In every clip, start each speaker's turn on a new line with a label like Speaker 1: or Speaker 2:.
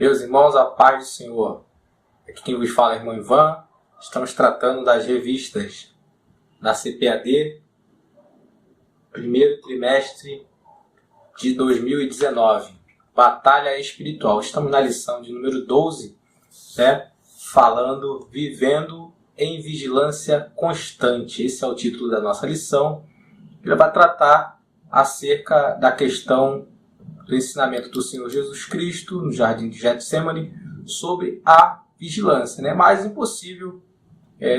Speaker 1: Meus irmãos, a paz do Senhor. Aqui quem vos fala é o irmão Ivan. Estamos tratando das revistas da CPAD, primeiro trimestre de 2019. Batalha espiritual. Estamos na lição de número 12, né? Falando, vivendo em vigilância constante. Esse é o título da nossa lição. Ele vai tratar acerca da questão do ensinamento do Senhor Jesus Cristo no Jardim de Getsemane sobre a vigilância, né? Mas impossível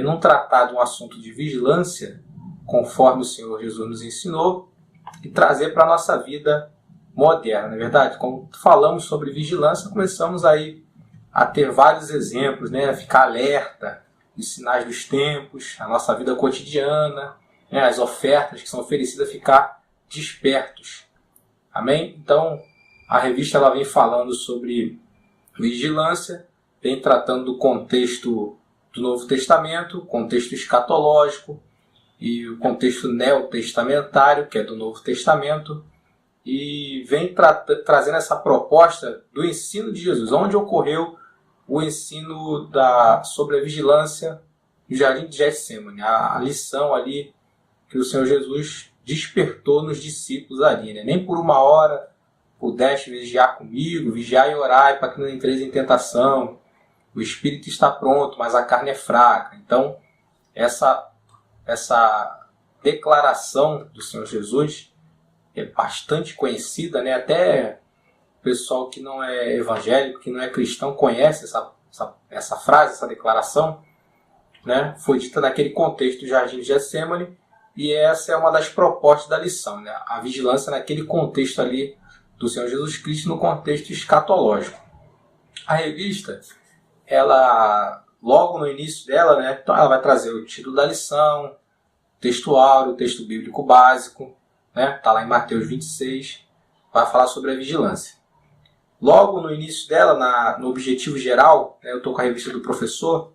Speaker 1: não tratar de um assunto de vigilância conforme o Senhor Jesus nos ensinou e trazer para a nossa vida moderna, não é verdade? Como falamos sobre vigilância, começamos aí a ter vários exemplos, né? A ficar alerta, os sinais dos tempos, a nossa vida cotidiana, né? As ofertas que são oferecidas, ficar despertos. Amém? Então, a revista ela vem falando sobre vigilância, vem tratando do contexto do Novo Testamento, contexto escatológico e o contexto neotestamentário, que é do Novo Testamento, e vem trazendo essa proposta do ensino de Jesus, onde ocorreu o ensino sobre a vigilância no Jardim de Getsemane, a lição ali que o Senhor Jesus despertou nos discípulos ali, né? Nem por uma hora pudeste vigiar comigo, vigiar e orar para que não entreis em tentação. O espírito está pronto, mas a carne é fraca. Então, essa declaração do Senhor Jesus é bastante conhecida, né? Até o pessoal que não é evangélico, que não é cristão, conhece essa frase, essa declaração, né? Foi dita naquele contexto do Jardim de Getsemane, e essa é uma das propostas da lição, né? A vigilância naquele contexto ali do Senhor Jesus Cristo, no contexto escatológico. A revista, ela, logo no início dela, né? Então ela vai trazer o título da lição, texto áureo, texto bíblico básico, né? Está lá em Mateus 26, vai falar sobre a vigilância. Logo no início dela, no objetivo geral, né? Eu estou com a revista do professor,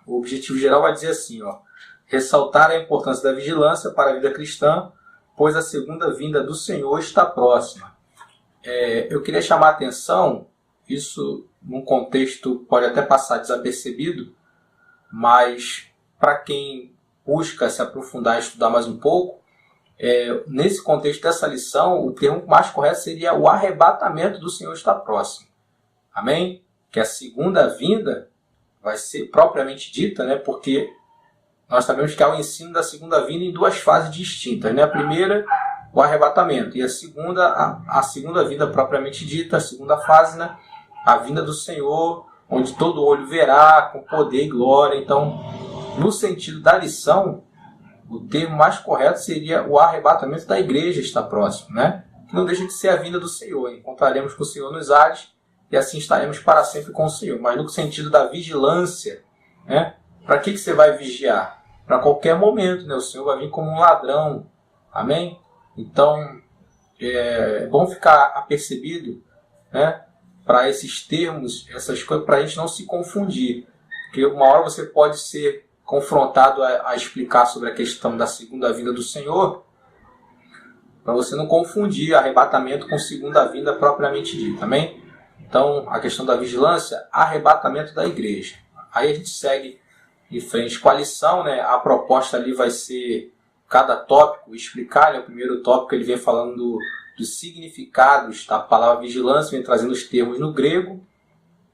Speaker 1: o objetivo geral vai dizer assim, ó: ressaltar a importância da vigilância para a vida cristã, pois a segunda vinda do Senhor está próxima. Eu queria chamar a atenção, isso num contexto pode até passar desapercebido, mas para quem busca se aprofundar e estudar mais um pouco, nesse contexto dessa lição, o termo mais correto seria o arrebatamento do Senhor está próximo. Amém? Que a segunda vinda vai ser propriamente dita, né? Porque nós sabemos que há o ensino da segunda vinda em duas fases distintas, né? A primeira, o arrebatamento, e a segunda vinda propriamente dita, a segunda fase, né? A vinda do Senhor, onde todo olho verá, com poder e glória. Então, no sentido da lição, o termo mais correto seria o arrebatamento da igreja está próximo, né? Que não deixa de ser a vinda do Senhor. Encontraremos com o Senhor nos ares e assim estaremos para sempre com o Senhor. Mas no sentido da vigilância, né? Para que você vai vigiar? Para qualquer momento, né? O Senhor vai vir como um ladrão. Amém? Então, é bom ficar apercebido, né? Para esses termos, essas coisas, para a gente não se confundir. Porque uma hora você pode ser confrontado a explicar sobre a questão da segunda vinda do Senhor, para você não confundir arrebatamento com segunda vinda propriamente dita. Amém? Então, a questão da vigilância, arrebatamento da igreja. Aí a gente segue em frente com a lição, né? A proposta ali vai ser cada tópico explicar, né? O primeiro tópico ele vem falando dos significados da palavra vigilância, vem trazendo os termos no grego,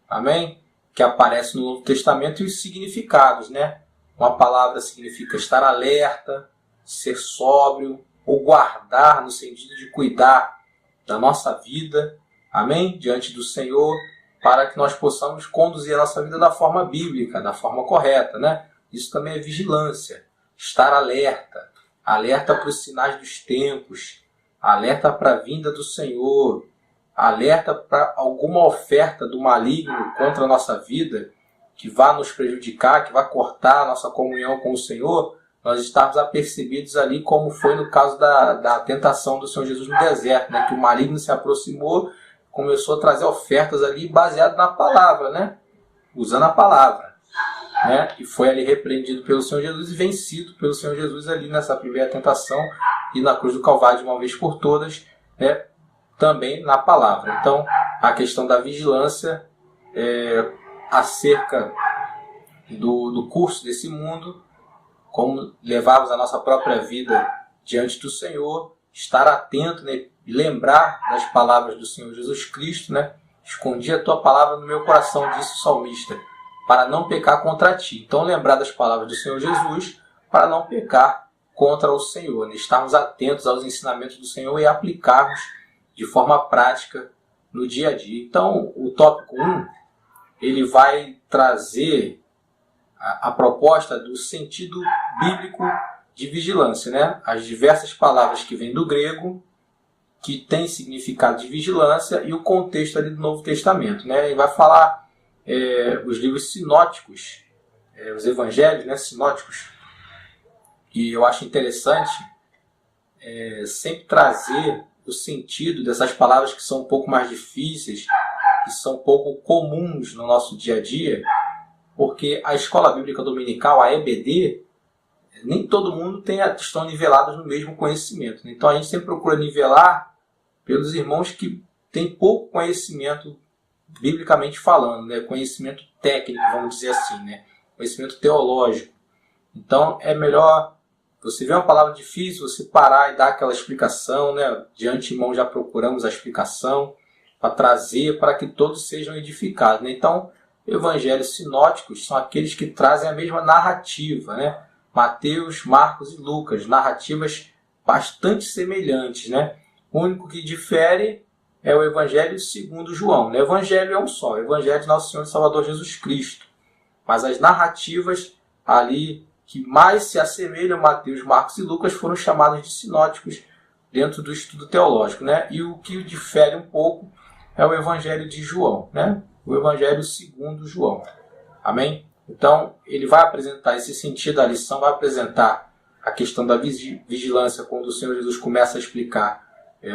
Speaker 1: amém? Que aparece no Novo Testamento, e os significados, né? Uma palavra significa estar alerta, ser sóbrio, ou guardar no sentido de cuidar da nossa vida, amém? Diante do Senhor, para que nós possamos conduzir a nossa vida da forma bíblica, da forma correta, né? Isso também é vigilância. Estar alerta, alerta para os sinais dos tempos, alerta para a vinda do Senhor, alerta para alguma oferta do maligno contra a nossa vida, que vá nos prejudicar, que vai cortar a nossa comunhão com o Senhor, nós estamos apercebidos ali, como foi no caso da tentação do Senhor Jesus no deserto, né? Que o maligno se aproximou, começou a trazer ofertas ali baseado na palavra, né? Usando a palavra, né? E foi ali repreendido pelo Senhor Jesus e vencido pelo Senhor Jesus ali nessa primeira tentação e na cruz do Calvário de uma vez por todas, né? Também na palavra. Então, a questão da vigilância acerca do curso desse mundo, como levarmos a nossa própria vida diante do Senhor, estar atento, né, e lembrar das palavras do Senhor Jesus Cristo, né? Escondi a tua palavra no meu coração, disse o salmista, para não pecar contra ti. Então lembrar das palavras do Senhor Jesus para não pecar contra o Senhor, né? Estarmos atentos aos ensinamentos do Senhor e aplicarmos de forma prática no dia a dia. Então o tópico 1, ele vai trazer a proposta do sentido bíblico de vigilância, né? As diversas palavras que vêm do grego, que tem significado de vigilância, e o contexto ali do Novo Testamento, né? Ele vai falar os livros sinóticos, os evangelhos, né, sinóticos, e eu acho interessante sempre trazer o sentido dessas palavras que são um pouco mais difíceis, que são pouco comuns no nosso dia a dia, porque a Escola Bíblica Dominical, a EBD, nem todo mundo estão nivelados no mesmo conhecimento, né? Então a gente sempre procura nivelar pelos irmãos que têm pouco conhecimento biblicamente falando, né? Conhecimento técnico, vamos dizer assim, né? Conhecimento teológico. Então é melhor você ver uma palavra difícil, você parar e dar aquela explicação, né? De antemão já procuramos a explicação para trazer, para que todos sejam edificados, né? Então, evangelhos sinóticos são aqueles que trazem a mesma narrativa, né? Mateus, Marcos e Lucas, narrativas bastante semelhantes, né? O único que difere é o Evangelho segundo João, né? O Evangelho é um só, o Evangelho de Nosso Senhor e Salvador Jesus Cristo. Mas as narrativas ali que mais se assemelham a Mateus, Marcos e Lucas foram chamadas de sinóticos dentro do estudo teológico, né? E o que difere um pouco é o Evangelho de João, né? O Evangelho segundo João. Amém? Então, ele vai apresentar esse sentido da lição, vai apresentar a questão da vigilância quando o Senhor Jesus começa a explicar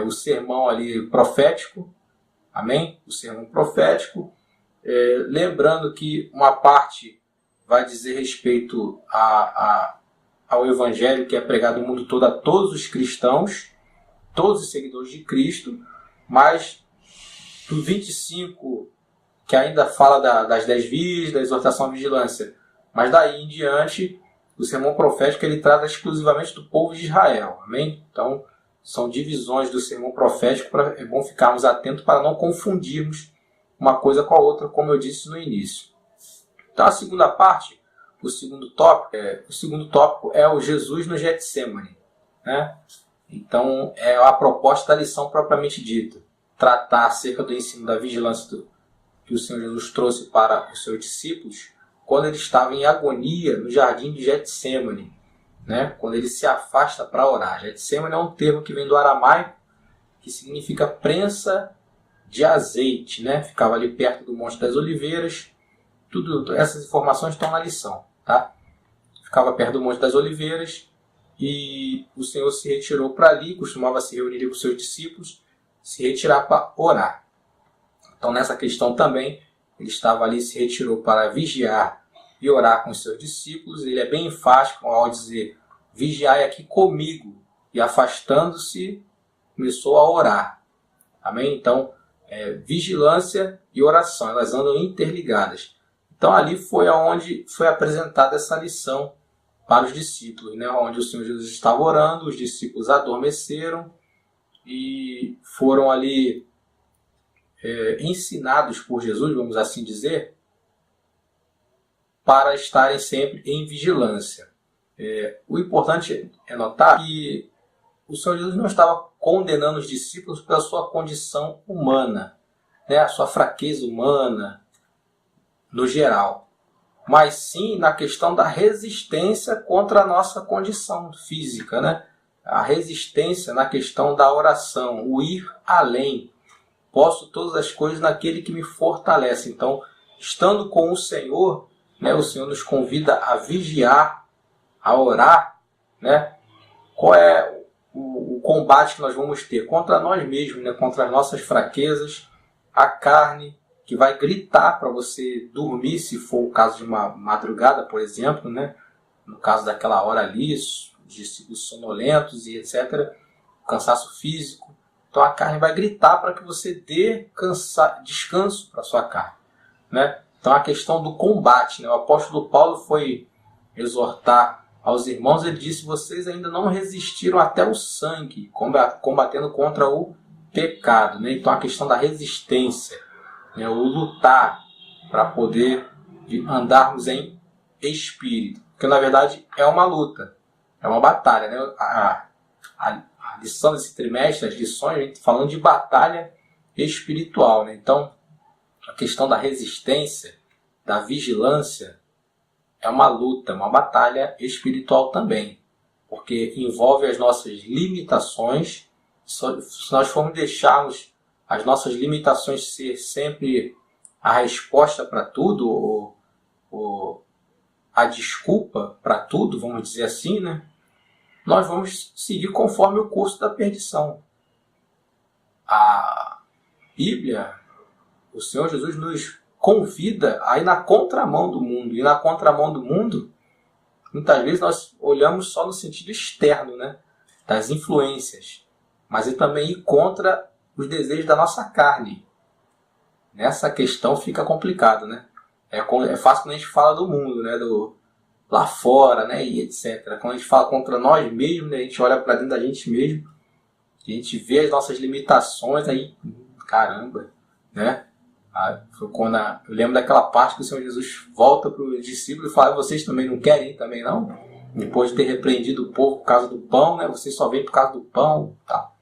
Speaker 1: o sermão ali profético. Amém? O sermão profético. Lembrando que uma parte vai dizer respeito ao Evangelho que é pregado no mundo todo a todos os cristãos, todos os seguidores de Cristo, mas do 25, que ainda fala das 10 virgens, da exortação à vigilância, mas daí em diante, o sermão profético ele trata exclusivamente do povo de Israel. Amém? Então, são divisões do sermão profético, é bom ficarmos atentos para não confundirmos uma coisa com a outra, como eu disse no início. Então, a segunda parte, o segundo tópico é o Jesus no Getsemane, né? Então, é a proposta da lição propriamente dita. Tratar acerca do ensino da vigilância que o Senhor Jesus trouxe para os seus discípulos quando ele estava em agonia no jardim de Getsemane, né? Quando ele se afasta para orar. Getsemane é um termo que vem do aramaico, que significa prensa de azeite, né? Ficava ali perto do Monte das Oliveiras. Tudo essas informações estão na lição, tá? Ficava perto do Monte das Oliveiras e o Senhor se retirou para ali, costumava se reunir com seus discípulos, se retirar para orar. Então nessa questão também, ele estava ali, se retirou para vigiar e orar com os seus discípulos. Ele é bem enfático ao dizer, vigiai aqui comigo, e afastando-se, começou a orar. Amém? Então, vigilância e oração, elas andam interligadas. Então ali foi onde foi apresentada essa lição para os discípulos, né? Onde o Senhor Jesus estava orando, os discípulos adormeceram e foram ali ensinados por Jesus, vamos assim dizer, para estarem sempre em vigilância. O importante é notar que o Senhor Jesus não estava condenando os discípulos pela sua condição humana, né? A sua fraqueza humana, no geral, mas sim na questão da resistência contra a nossa condição física, né? A resistência na questão da oração, o ir além. Posso todas as coisas naquele que me fortalece. Então, estando com o Senhor, né, o Senhor nos convida a vigiar, a orar, né? Qual é o combate que nós vamos ter? Contra nós mesmos, né? Contra as nossas fraquezas, a carne, que vai gritar para você dormir, se for o caso de uma madrugada, por exemplo, né? No caso daquela hora ali, de sonolentos e etc., cansaço físico. Então a carne vai gritar para que você dê descanso para a sua carne, né? Então a questão do combate, né? O apóstolo Paulo foi exortar aos irmãos, ele disse: vocês ainda não resistiram até o sangue, combatendo contra o pecado, né? Então a questão da resistência, né? O lutar para poder andarmos em espírito, porque na verdade é uma luta, é uma batalha, né? A lição desse trimestre, as lições, a gente falando de batalha espiritual, né? Então a questão da resistência, da vigilância, é uma luta, uma batalha espiritual também, porque envolve as nossas limitações. Se nós formos deixarmos as nossas limitações ser sempre a resposta para tudo, ou a desculpa para tudo, vamos dizer assim, né? Nós vamos seguir conforme o curso da perdição. A Bíblia, o Senhor Jesus nos convida a ir na contramão do mundo. E na contramão do mundo, muitas vezes nós olhamos só no sentido externo, né? Das influências. Mas é também ir contra os desejos da nossa carne. Nessa questão fica complicado, né? É fácil quando a gente fala do mundo, né? Lá fora, né? E etc. Quando a gente fala contra nós mesmos, né? A gente olha para dentro da gente mesmo, a gente vê as nossas limitações, aí, caramba, né? Eu lembro daquela parte que o Senhor Jesus volta para os discípulos e fala: vocês também não querem ir também não? Depois de ter repreendido o povo por causa do pão, né? Vocês só vêm por causa do pão, tá?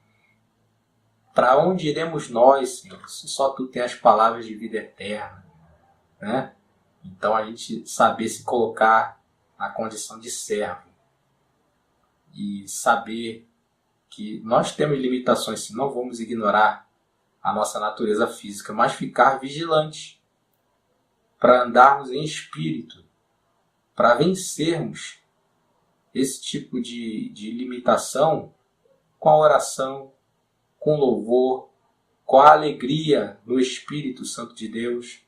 Speaker 1: Para onde iremos nós, Senhor, se só Tu tens as palavras de vida eterna, né? Então a gente saber se colocar na condição de servo e saber que nós temos limitações, se não vamos ignorar a nossa natureza física, mas ficar vigilante para andarmos em espírito, para vencermos esse tipo de limitação com a oração, com louvor, com a alegria no Espírito Santo de Deus.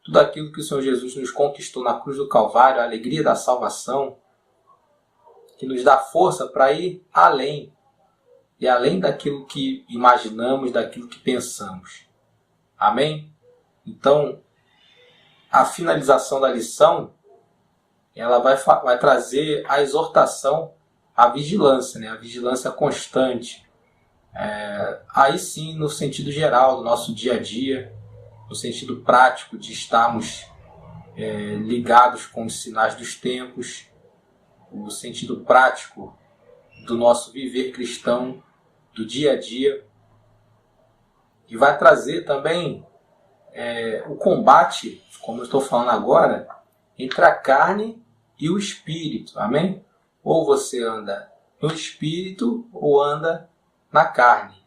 Speaker 1: Tudo aquilo que o Senhor Jesus nos conquistou na cruz do Calvário, a alegria da salvação, que nos dá força para ir além, e além daquilo que imaginamos, daquilo que pensamos. Amém? Então, a finalização da lição, ela vai trazer a exortação à vigilância, né? A vigilância constante. Aí sim, no sentido geral do nosso dia a dia, no sentido prático de estarmos ligados com os sinais dos tempos, no sentido prático do nosso viver cristão, do dia a dia. E vai trazer também o combate, como eu estou falando agora, entre a carne e o espírito. Amém? Ou você anda no espírito ou anda na carne.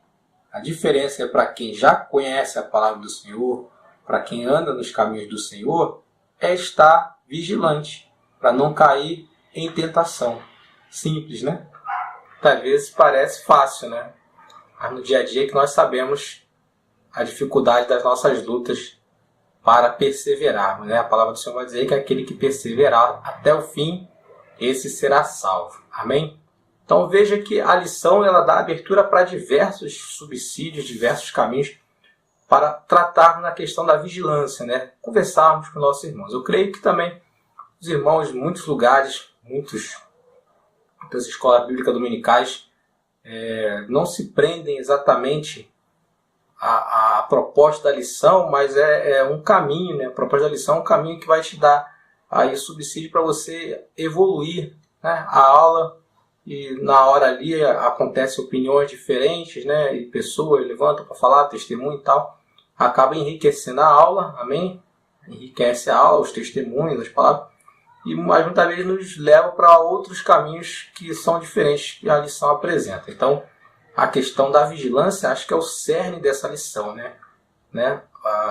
Speaker 1: A diferença é para quem já conhece a palavra do Senhor, para quem anda nos caminhos do Senhor, é estar vigilante, para não cair em tentação. Simples, né? Às vezes parece fácil, né? Mas no dia a dia é que nós sabemos a dificuldade das nossas lutas para perseverarmos, né? A palavra do Senhor vai dizer que aquele que perseverar até o fim, esse será salvo. Amém? Então veja que a lição ela dá abertura para diversos subsídios, diversos caminhos para tratarmos na questão da vigilância, né? Conversarmos com nossos irmãos. Eu creio que também os irmãos de muitos lugares, muitas escolas bíblicas dominicais não se prendem exatamente à proposta da lição, mas é um caminho, né? A proposta da lição é um caminho que vai te dar aí subsídio para você evoluir, né? A aula, e na hora ali acontecem opiniões diferentes, né? E pessoas levantam para falar, testemunho e tal, acaba enriquecendo a aula, amém? Enriquece a aula, os testemunhos, as palavras, mas muitas vezes nos leva para outros caminhos que são diferentes que a lição apresenta. Então, a questão da vigilância, acho que é o cerne dessa lição, né?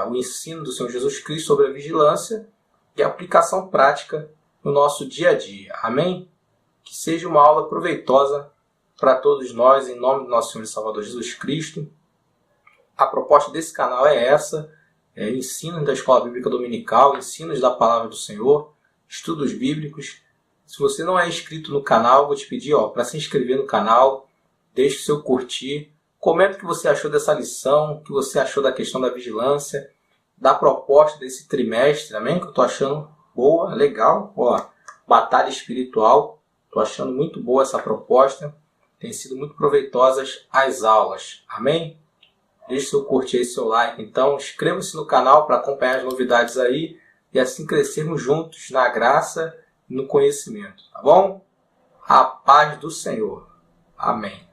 Speaker 1: O ensino do Senhor Jesus Cristo sobre a vigilância e a aplicação prática no nosso dia a dia. Amém? Que seja uma aula proveitosa para todos nós, em nome do nosso Senhor e Salvador Jesus Cristo. A proposta desse canal é essa, ensinos da Escola Bíblica Dominical, ensinos da Palavra do Senhor, estudos bíblicos. Se você não é inscrito no canal, vou te pedir para se inscrever no canal, deixe o seu curtir, Comenta o que você achou dessa lição, o que você achou da questão da vigilância, da proposta desse trimestre, amém? Que eu estou achando boa, legal. Ó, batalha espiritual, estou achando muito boa essa proposta. Tem sido muito proveitosas as aulas, amém? Deixe seu curtir aí, seu like. Então, inscreva-se no canal para acompanhar as novidades aí e assim crescermos juntos na graça e no conhecimento, tá bom? A paz do Senhor. Amém.